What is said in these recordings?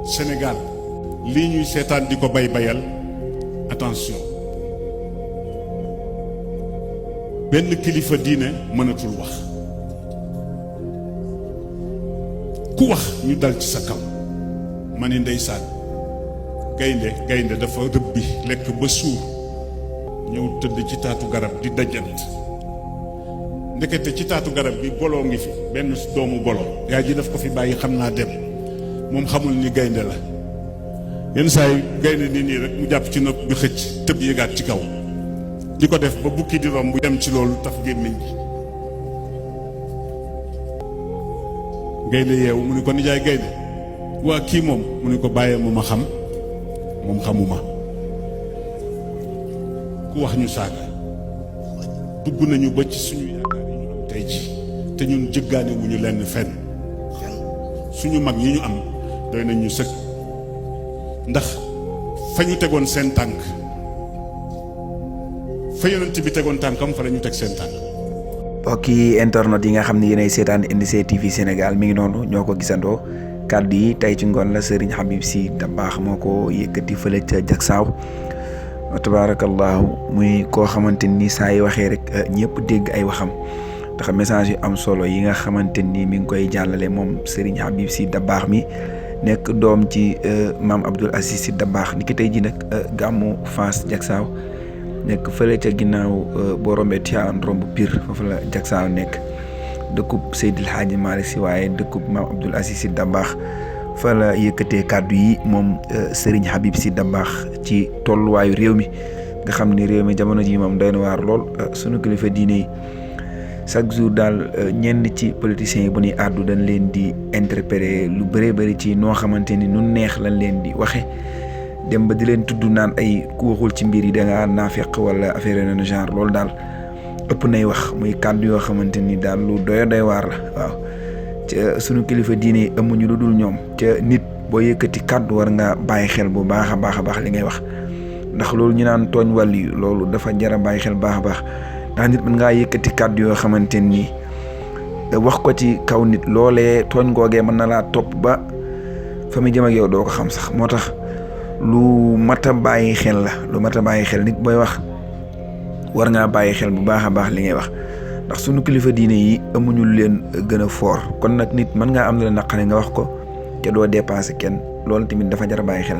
Sénégal lii ñuy seetaan di ko bayal attention benn kilifa diine mënatul wax ku wax ñu dal ci sa kaw ma ni ndeysaan gaynde dafa rëbbi lekk ba suur ñëw tëdd ci taatu garab di dajant ndekete ci taatu garab bi boloo ngi fi benn doomu bolo yaa ji daf ko fi bàyyi xam naa dem moom xamul ni gaynde la yenn saa yi gaynde nii rek mu jàpp ci nopp bi xëcc tëb yéegaat ci kaw di ko def ba bukki di romb bu dem ci loolu taf gémmiñ gi gaynde yeewu mu ni ko nijaay gaynde waa kii moom mu ni ko bàyyee mu ma xam moom xamuma ku wax ñu saaga dugg nañu ba ci suñu yaakaar yi ñu am tey ji te ñun jëggaane wu ñu lenn fenn suñu mag yi ñu am doy nañ ñu sëkk ndax fa ñu tegoon seen tànk fa yonent bi tegoon tànkam fa la ñu teg seen tànk. mbokki internet yi nga xam ne yéenay seetaan NDC TV Sénégal mi ngi noonu ñoo ko gisandoo kàddu yi tey ci ngoon la Serigne Habib Sy Dabakh moo ko yëkkati fële ca Jaksaaw tabaarakallaahu muy koo xamante ni saa yi waxee rek ñëpp dégg ay waxam ndax message yu am solo yi nga xamante ni mi ngi koy jàllale moom Serigne Habib Sy Dabakh mi nekk doom ci maam Abdoul Aziz Sy Dabakh ni ki tey ji nag gàmmu Fass Jaksaaw nekk fële ca ginnaaw boo rombee Tivaouane romb Pire foofu la Jaksaaw nekk dëkkub Seydil Hadji Malick Sy waaye dëkkub maam Abdoul Aziz Sy Dabakh fa la yëkkatee kàddu yi moom Serigne Habib Sy Dabakh ci tolluwaayu réew mi nga xam ni réew mi jamono ji moom doy na waar lool sunu kilifa diine yi chaque jour daal ñenn ci politiciens yi bu ñuy àddu dañ leen di interpréter lu bëree bëri ci noo xamante ni nu neex lañ leen di waxe dem ba di leen tudd naan ay ku waxul ci mbir yi da ngaa naafeq wala affaire yeneen genre loolu daal ëpp nay wax muy kàddu yoo xamante ni daal lu doy waar la waaw ca sunu kilifa diine yi amuñu lu dul ñoom ca nit boo yëkkati kàddu war nga bàyyi xel bu baax a baax li ngay wax ndax loolu ñu naan tooñ wàlli yu loolu dafa jar a bàyyi xel baax a baax ndax nit mën ngaa yëkkati kàddu yoo xamante ni wax ko ci kaw nit loolee tooñ googee mën na laa topp ba fa muy jëm ak yow doo ko xam sax moo tax lu mat a bàyyi xel la lu mat a bàyyi xel nit booy wax war ngaa bàyyi xel bu baax a baax li ngay wax ndax sunu kilifa diine yi amuñu leen gën a foor kon nag nit mën ngaa am na la naqare nga wax ko te doo dépassé kenn loolu tamit dafa jar a bàyyi xel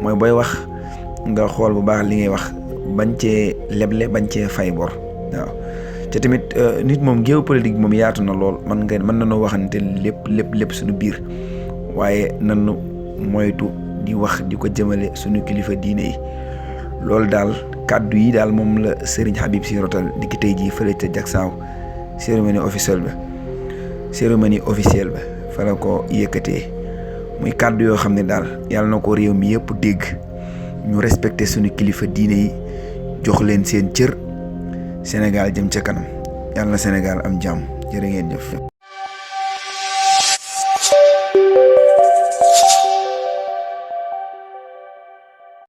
mooy booy wax nga xool bu baax li ngay wax bañ cee leble bañ cee fay bor waaw te tamit nit moom géopolitique moom yaatu na lool mën nañoo waxante lépp suñu biir waaye nanu moytu di wax di ko jëmale suñu kilifa diine yi loolu daal kàddu yi daal moom la Serigne Habib Sy rotal di ki tey jii fële ca Jaksaaw cérémonie officielle ba fa la ko yëkkatee muy kàddu yoo xam ne daal yàlla na ko réew mi yëpp dégg ñu respecté suñu kilifa diine yi jox leen seen cër Sénégal jëm ca kanam yàlla na Sénégal am jàmm jërë ngeen jëf.